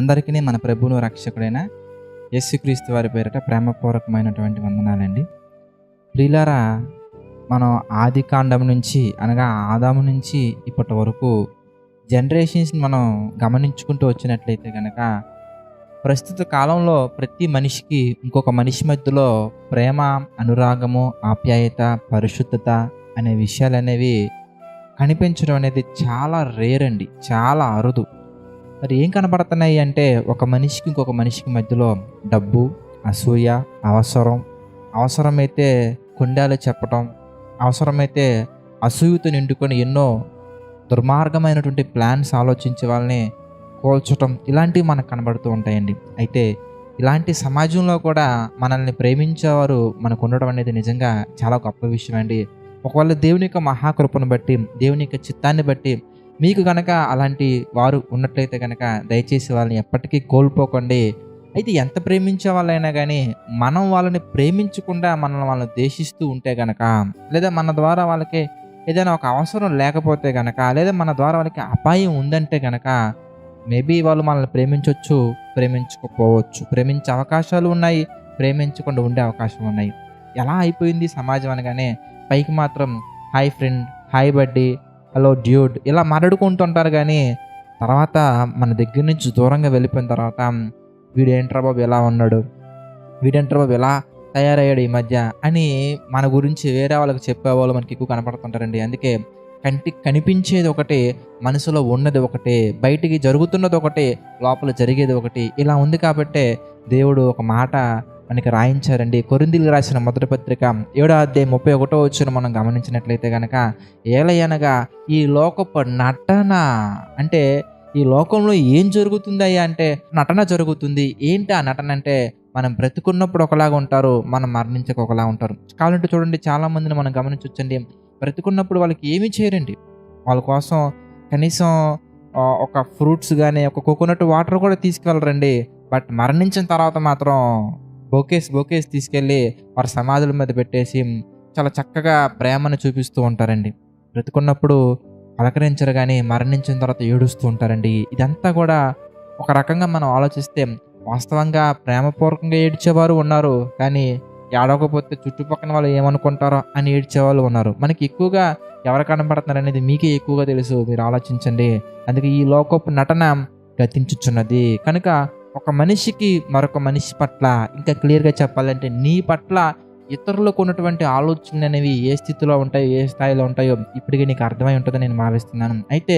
అందరికీ మన ప్రభువును రక్షకుడైన యేసుక్రీస్తు వారి పేరిట ప్రేమపూర్వకమైనటువంటి వందనాలండి. ప్రియులారా, మనం ఆది కాండం నుంచి అనగా ఆదాము నుంచి ఇప్పటి వరకు జనరేషన్స్ని మనం గమనించుకుంటూ వచ్చినట్లయితే కనుక ప్రస్తుత కాలంలో ప్రతి మనిషికి ఇంకొక మనిషి మధ్యలో ప్రేమ, అనురాగము, ఆప్యాయత, పరిశుద్ధత అనే విషయాలు అనేవి కనిపించడం అనేది చాలా రేర్ అండి, చాలా అరుదు. మరి ఏం కనబడుతున్నాయి అంటే ఒక మనిషికి ఇంకొక మనిషికి మధ్యలో డబ్బు, అసూయ, అవసరమైతే కొండాలు చెప్పటం, అవసరమైతే అసూయతో నిండుకొని ఎన్నో దుర్మార్గమైనటువంటి ప్లాన్స్ ఆలోచించే వాళ్ళని కోల్చటం, ఇలాంటివి మనకు కనబడుతూ ఉంటాయండి. అయితే ఇలాంటి సమాజంలో కూడా మనల్ని ప్రేమించేవారు మనకు ఉండడం అనేది నిజంగా చాలా గొప్ప విషయం అండి. ఒకవేళ దేవుని యొక్క మహాకృపను బట్టి, దేవుని యొక్క చిత్తాన్ని బట్టి మీకు కనుక అలాంటి వారు ఉన్నట్లయితే కనుక దయచేసి వాళ్ళని ఎప్పటికీ కోల్పోకండి. అయితే ఎంత ప్రేమించే వాళ్ళైనా కానీ మనం వాళ్ళని ప్రేమించకుండా వాళ్ళని ద్వేషిస్తూ ఉంటే కనుక, లేదా మన ద్వారా వాళ్ళకి ఏదైనా ఒక అవసరం లేకపోతే కనుక, లేదా మన ద్వారా వాళ్ళకి అపాయం ఉందంటే కనుక మేబీ వాళ్ళు మనల్ని ప్రేమించవచ్చు, ప్రేమించకపోవచ్చు, ప్రేమించే అవకాశాలు ఉన్నాయి, ప్రేమించకుండా ఉండే అవకాశాలు ఉన్నాయి. ఎలా అయిపోయింది సమాజం అనగానే పైకి మాత్రం hi friend, hi buddy, hello dude ఇలా మాట్లాడుకుంటుంటారు. కానీ తర్వాత మన దగ్గర నుంచి దూరంగా వెళ్ళిపోయిన తర్వాత వీడేంట్రా బాబు ఎలా ఉన్నాడు, వీడేంట్రా బాబు ఎలా తయారయ్యాడు ఈ మధ్య అని మన గురించి వేరే వాళ్ళకి చెప్పేవాళ్ళు మనకి ఎక్కువ కనపడుతుంటారండి. అందుకే కంటికి కనిపించేది ఒకటి, మనసులో ఉన్నది ఒకటి, బయటికి జరుగుతున్నది ఒకటి, లోపల జరిగేది ఒకటి. ఇలా ఉంది కాబట్టే దేవుడు ఒక మాట మనకి రాయించారండి. కొరింథీయులకు రాసిన మొదటి పత్రిక 7వ అధ్యాయం 31వ వచనం మనం గమనించినట్లయితే కనుక, ఏలయనగా ఈ లోకపు నటన, అంటే ఈ లోకంలో ఏం జరుగుతుందయ్యా అంటే నటన జరుగుతుంది. ఏంటి ఆ నటన అంటే, మనం బ్రతుకున్నప్పుడు ఒకలాగా ఉంటారు, మనం మరణించక ఒకలా ఉంటారు. కావాలంటే చూడండి, చాలా మందిని మనం గమనించవచ్చండి. బ్రతుకున్నప్పుడు వాళ్ళకి ఏమీ చేయరండి, వాళ్ళ కోసం కనీసం ఒక ఫ్రూట్స్ కానీ ఒక కోకోనట్ వాటర్ కూడా తీసుకువెళ్ళరండి. బట్ మరణించిన తర్వాత మాత్రం బొకేస్ తీసుకెళ్ళి వారి సమాధుల మీద పెట్టేసి చాలా చక్కగా ప్రేమను చూపిస్తూ ఉంటారండి. బ్రతుకున్నప్పుడు పలకరించరు కానీ మరణించిన తర్వాత ఏడుస్తూ ఉంటారండి. ఇదంతా కూడా ఒక రకంగా మనం ఆలోచిస్తే వాస్తవంగా ప్రేమపూర్వకంగా ఏడ్చేవారు ఉన్నారు, కానీ ఏడవకపోతే చుట్టుపక్కల వాళ్ళు ఏమనుకుంటారో అని ఏడ్చేవాళ్ళు ఉన్నారు. మనకి ఎక్కువగా ఎవరు కనబడుతున్నారు అనేది మీకే ఎక్కువగా తెలుసు, మీరు ఆలోచించండి. అందుకే ఈ లోకపు నటన గతించుచున్నది కనుక ఒక మనిషికి మరొక మనిషి పట్ల, ఇంకా క్లియర్గా చెప్పాలంటే నీ పట్ల ఇతరులకు ఉన్నటువంటి ఆలోచనలు అనేవి ఏ స్థితిలో ఉంటాయో, ఏ స్థాయిలో ఉంటాయో ఇప్పటికీ నీకు అర్థమై ఉంటుందని నేను భావిస్తున్నాను. అయితే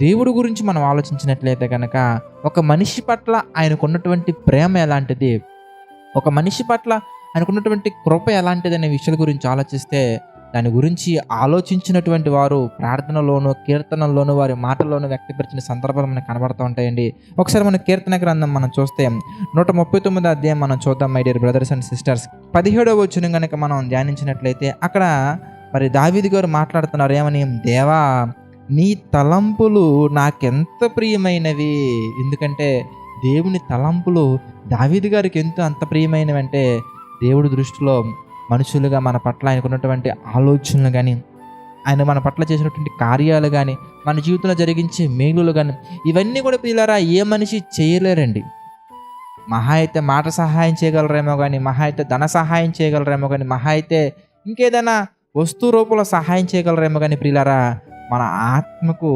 దేవుడి గురించి మనం ఆలోచించినట్లయితే కనుక ఒక మనిషి పట్ల ఆయనకున్నటువంటి ప్రేమ ఎలాంటిది, ఒక మనిషి పట్ల ఆయనకున్నటువంటి కృప ఎలాంటిది అనే విషయాల గురించి ఆలోచిస్తే, దాని గురించి ఆలోచించినటువంటి వారు ప్రార్థనలోను, కీర్తనల్లోనూ, వారి మాటల్లోనూ వ్యక్తపరిచిన సందర్భాలు మనకు కనబడుతూ ఉంటాయండి. ఒకసారి మన కీర్తన గ్రంథం మనం చూస్తే 139వ అధ్యాయం మనం చూద్దాం. My dear brothers and sisters, 17వ వచనం కనుక మనం ధ్యానించినట్లయితే అక్కడ మరి దావీదు గారు మాట్లాడుతున్నారు ఏమని, దేవా నీ తలంపులు నాకెంత ప్రియమైనవి. ఎందుకంటే దేవుని తలంపులు దావీదు గారికి అంత ప్రియమైనవి అంటే, దేవుడి దృష్టిలో మనుషులుగా మన పట్ల ఆయనకున్నటువంటి ఆలోచనలు కానీ, ఆయన మన పట్ల చేసినటువంటి కార్యాలు కానీ, మన జీవితంలో జరిగించే మేలులు కానీ, ఇవన్నీ కూడా పిల్లరా ఏ మనిషి చేయలేరండి. మహా అయితే మాట సహాయం చేయగలరేమో కానీ, మహా అయితే ధన సహాయం చేయగలరేమో కానీ, మహా అయితే ఇంకేదైనా వస్తు రూపంలో సహాయం చేయగలరేమో కానీ ప్రియులారా, మన ఆత్మకు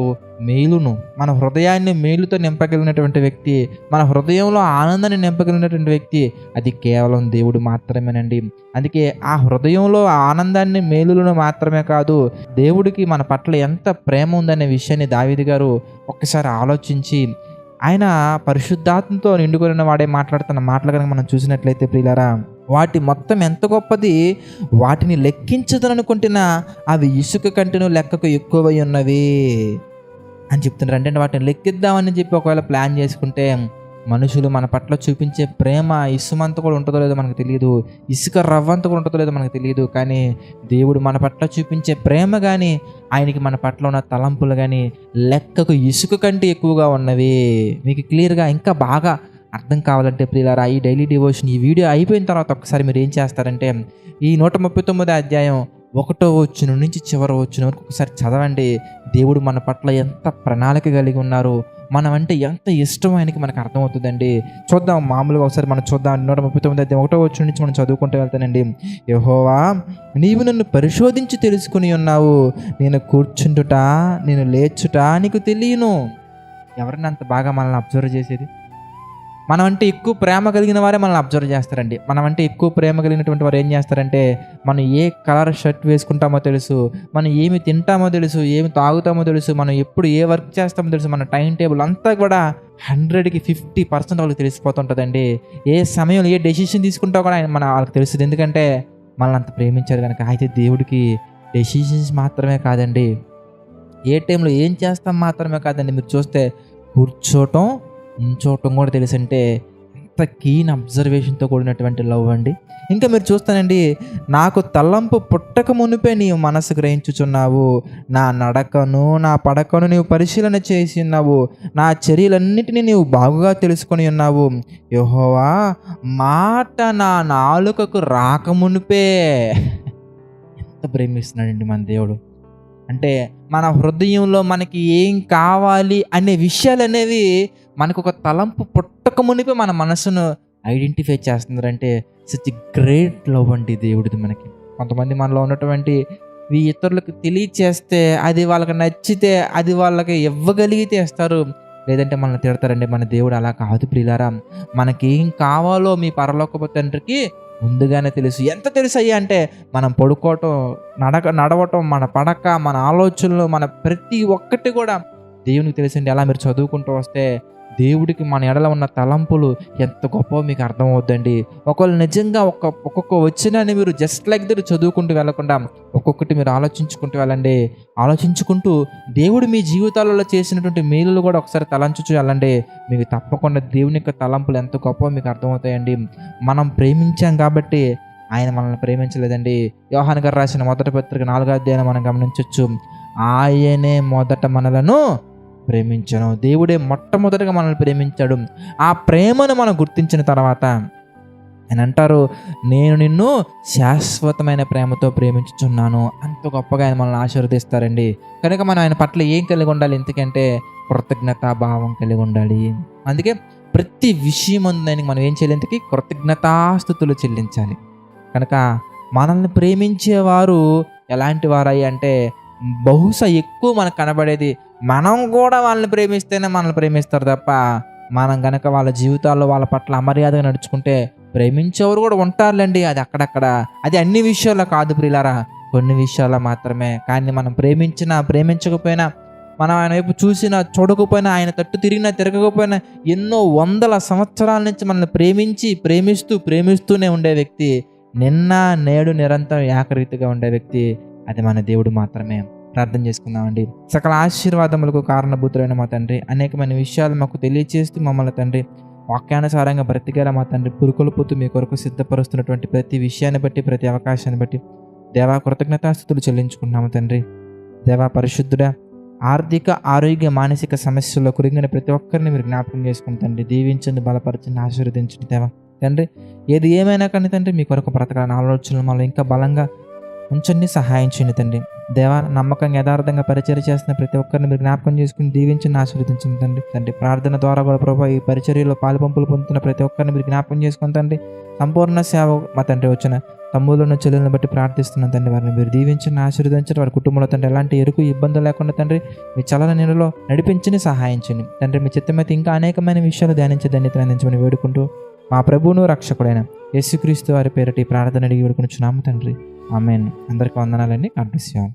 మేలును, మన హృదయాన్ని మేలుతో నింపగలిగినటువంటి వ్యక్తి, మన హృదయంలో ఆనందాన్ని నింపగలిగినటువంటి వ్యక్తి అది కేవలం దేవుడు మాత్రమేనండి. అందుకే ఆ హృదయంలో ఆనందాన్ని, మేలులను మాత్రమే కాదు, దేవుడికి మన పట్ల ఎంత ప్రేమ ఉందనే విషయాన్ని దావీదు గారు ఒక్కసారి ఆలోచించి, ఆయన పరిశుద్ధాత్మతో నిండుకొనిన వాడే మాట్లాడుతున్న మాటలు కనుక మనం చూసినట్లయితే ప్రియులారా, వాటి మొత్తం ఎంత గొప్పది, వాటిని లెక్కించదనుకుంటున్నా అవి ఇసుక కంటెను లెక్కకు ఎక్కువై ఉన్నవి అని చెప్తున్నారు. అంటే వాటిని లెక్కిద్దామని చెప్పి ఒకవేళ ప్లాన్ చేసుకుంటే మనుషులు మన పట్ల చూపించే ప్రేమ ఇసుమంత కూడా ఉంటుందో లేదో మనకు తెలియదు, ఇసుక రవ్వంత కూడా ఉంటుందో లేదో మనకు తెలియదు. కానీ దేవుడు మన పట్ల చూపించే ప్రేమ కానీ, ఆయనకి మన పట్ల ఉన్న తలంపులు కానీ లెక్కకు ఇసుక కంటే ఎక్కువగా ఉన్నవి. మీకు క్లియర్గా ఇంకా బాగా అర్థం కావాలంటే ప్రియులారా, ఈ డైలీ డివోషన్ ఈ వీడియో అయిపోయిన తర్వాత ఒకసారి మీరు ఏం చేస్తారంటే, ఈ 139వ అధ్యాయం ఒకటో వచనం నుంచి చివరి వచనం వరకు ఒకసారి చదవండి. దేవుడు మన పట్ల ఎంత ప్రణాళిక కలిగి ఉన్నారు, మనం అంటే ఎంత ఇష్టం ఆయనకి మనకు అర్థమవుతుందండి. చూద్దాం, మామూలుగా ఒకసారి మనం చూద్దాం. 139 ఒకటో వచనం నుంచి మనం చదువుకుంటూ వెళ్తానండి. యెహోవా, నీవు నన్ను పరిశోధించి తెలుసుకుని ఉన్నావు, నేను కూర్చుంటుట నేను లేచుట నీకు తెలియను. ఎవరిని అంత బాగా మనల్ని అబ్జర్వ్ చేసేది? మనం అంటే ఎక్కువ ప్రేమ కలిగిన వారే మనల్ని అబ్జర్వ్ చేస్తారండి. మనం అంటే ఎక్కువ ప్రేమ కలిగినటువంటి వారు ఏం చేస్తారంటే, మనం ఏ కలర్ షర్ట్ వేసుకుంటామో తెలుసు, మనం ఏమి తింటామో తెలుసు, ఏమి తాగుతామో తెలుసు, మనం ఎప్పుడు ఏ వర్క్ చేస్తామో తెలుసు, మన టైం టేబుల్ అంతా కూడా 100కి 50% వాళ్ళకి తెలిసిపోతుంటుందండి. ఏ సమయంలో ఏ డెసిషన్ తీసుకుంటా కూడా వాళ్ళకి తెలుస్తుంది. ఎందుకంటే మనల్ని అంత ప్రేమించారు కనుక. అయితే దేవుడికి డెసిషన్స్ మాత్రమే కాదండి, ఏ టైంలో ఏం చేస్తాం మాత్రమే కాదండి. మీరు చూస్తే కూర్చోవటం ఉంచోవటం కూడా తెలుసు. అంటే ఎంత కీన్ అబ్జర్వేషన్తో కూడినటువంటి లవ్ అండి. ఇంకా మీరు చూస్తానండి, నాకు తలంపు పుట్టక మునిపే నీవు మనసు గ్రహించుచున్నావు, నా నడకను నా పడకను నీవు పరిశీలన చేసి ఉన్నావు, నా చర్యలన్నిటినీ నీవు బాగుగా తెలుసుకొని ఉన్నావు. యెహోవా, మాట నా నాలుకకు రాకమునిపే. ఎంత ప్రేమిస్తున్నాడండి మన దేవుడు. అంటే మన హృదయంలో మనకి ఏం కావాలి అనే విషయాలు అనేవి మనకు ఒక తలంపు పుట్టక మునిపే మన మనసును ఐడెంటిఫై చేస్తున్నారంటే సచ్ గ్రేట్ లవ్ అండి దేవుడిది మనకి. కొంతమంది మనలో ఉన్నటువంటి ఇతరులకు తెలియచేస్తే, అది వాళ్ళకి నచ్చితే, అది వాళ్ళకి ఇవ్వగలిగితే ఇస్తారు, లేదంటే మనల్ని తిడతారండి. మన దేవుడు అలా కాదు ప్రియులారా. మనకేం కావాలో మీ పరలోకపు తండ్రికి ముందుగానే తెలుసు. ఎంత తెలుసు అయ్యా అంటే, మనం పడుకోవటం, నడవటం, మన పడక, మన ఆలోచనలు, మన ప్రతి ఒక్కటి కూడా దేవునికి తెలుసండి. అలా మీరు చదువుకుంటూ వస్తే దేవుడికి మన ఎడల ఉన్న తలంపులు ఎంత గొప్ప మీకు అర్థమవుద్దండి. ఒకవేళ నిజంగా ఒక్కొక్క వచ్చినాన్ని మీరు జస్ట్ లైక్ దట్ చదువుకుంటూ వెళ్ళకుండా ఒక్కొక్కటి మీరు ఆలోచించుకుంటూ వెళ్ళండి. ఆలోచించుకుంటూ దేవుడు మీ జీవితాలలో చేసినటువంటి మేలులు కూడా ఒకసారి తలంచుచు వెళ్ళండి. మీకు తప్పకుండా దేవుని యొక్క తలంపులు ఎంత గొప్ప మీకు అర్థమవుతాయండి. మనం ప్రేమించాం కాబట్టి ఆయన మనల్ని ప్రేమించలేదండి. యోహాను గారు రాసిన మొదటి పత్రిక 4వ అధ్యాయం మనం గమనించవచ్చు. ఆయనే మొదట మనలను ప్రేమించను. దేవుడే మొట్టమొదటిగా మనల్ని ప్రేమించాడు. ఆ ప్రేమను మనం గుర్తించిన తర్వాత ఆయన అంటారు, నేను నిన్ను శాశ్వతమైన ప్రేమతో ప్రేమించుచున్నాను. అంత గొప్పగా ఆయన మనల్ని ఆశీర్వదిస్తారండి. కనుక మనం ఆయన పట్ల ఏం కలిగి ఉండాలి? ఎందుకంటే కృతజ్ఞతాభావం కలిగి ఉండాలి. అందుకే ప్రతి విషయం ఉందని మనం ఏం చేయాలి? కృతజ్ఞతాస్తుతులు చెల్లించాలి. కనుక మనల్ని ప్రేమించేవారు ఎలాంటి వారయ్యి అంటే, బహుశా ఎక్కువ మనకు కనబడేది మనం కూడా వాళ్ళని ప్రేమిస్తేనే మనల్ని ప్రేమిస్తారు తప్ప, మనం గనక వాళ్ళ జీవితాల్లో వాళ్ళ పట్ల అమర్యాదగా నడుచుకుంటే ప్రేమించేవారు కూడా ఉంటారులేండి. అది అక్కడక్కడ, అది అన్ని విషయాల్లో కాదు ప్రియులారా, కొన్ని విషయాల్లో మాత్రమే. కానీ మనం ప్రేమించినా ప్రేమించకపోయినా, మనం ఆయన వైపు చూసినా చూడకపోయినా, ఆయన తట్టు తిరిగినా తిరగకపోయినా, ఎన్నో వందల సంవత్సరాల నుంచి మనల్ని ప్రేమిస్తూనే ఉండే వ్యక్తి, నిన్న నేడు నిరంతరం ఏకరీతిగా ఉండే వ్యక్తి, అది మన దేవుడు మాత్రమే. ప్రార్థన చేసుకుందామండి. సకల ఆశీర్వాదములకు కారణభూతులైన మా తండ్రి, అనేకమైన విషయాలు మాకు తెలియచేస్తూ మమ్మల్ని తండ్రి వాక్యానుసారంగా బ్రతికేలా మా తండ్రి పురుకొల్పుతూ మీ కొరకు సిద్ధపరుస్తున్నటువంటి ప్రతి విషయాన్ని బట్టి, ప్రతి అవకాశాన్ని బట్టి దేవా కృతజ్ఞతాస్తుతులు చెల్లించుకుంటున్నాము తండ్రి. దేవా పరిశుద్ధుడా, ఆర్థిక ఆరోగ్య మానసిక సమస్యల్లో కురిగిన ప్రతి ఒక్కరిని మీరు జ్ఞాపకం చేసుకుని తండ్రి దీవించండి, బలపరచండి, ఆశీర్వదించండి దేవా తండ్రి. ఏది ఏమైనా కానీ తండ్రి మీ కొరకు బ్రతకాలని ఆలోచనలు మనలో ఇంకా బలంగా ఉంచండి, సహాయం చేయండి తండ్రి. దేవా నమ్మకంగా యథార్థంగా పరిచర్య చేస్తున్న ప్రతి ఒక్కరిని మీరు జ్ఞాపకం చేసుకుని దీవించండి, ఆశీర్వదించండి తండ్రి. తండ్రి ప్రార్థన ద్వారా కూడా ప్రభావ ఈ పరిచర్యలో పాలుపంపులు పొందుతున్న ప్రతి ఒక్కరిని మీరు జ్ఞాపకం చేసుకుని తండ్రి. సంపూర్ణ సేవ మా తండ్రి వచ్చిన తమ్ములను చెల్లెలను బట్టి ప్రార్థిస్తున్నాను తండ్రి. వారిని మీరు దీవించండి, ఆశీర్వదించండి. వారి కుటుంబంలో తండ్రి ఎలాంటి ఎరుకు ఇబ్బందులు లేకుండా తండ్రి మీ చలన నీళ్ళలో నడిపించండి, సహాయం చేయండి తండ్రి. మీ చిత్తమైతే ఇంకా అనేకమైన విషయాలు ధ్యానించి ధన్యతను అందించమని వేడుకుంటూ మా ప్రభువును రక్షకుడైన యేసుక్రీస్తు వారి పేరటి ప్రార్థన అడిగి వేడుకొనుచున్నాము తండ్రి. ఆమేన్. అందరికీ వందనాలండి. God bless you all.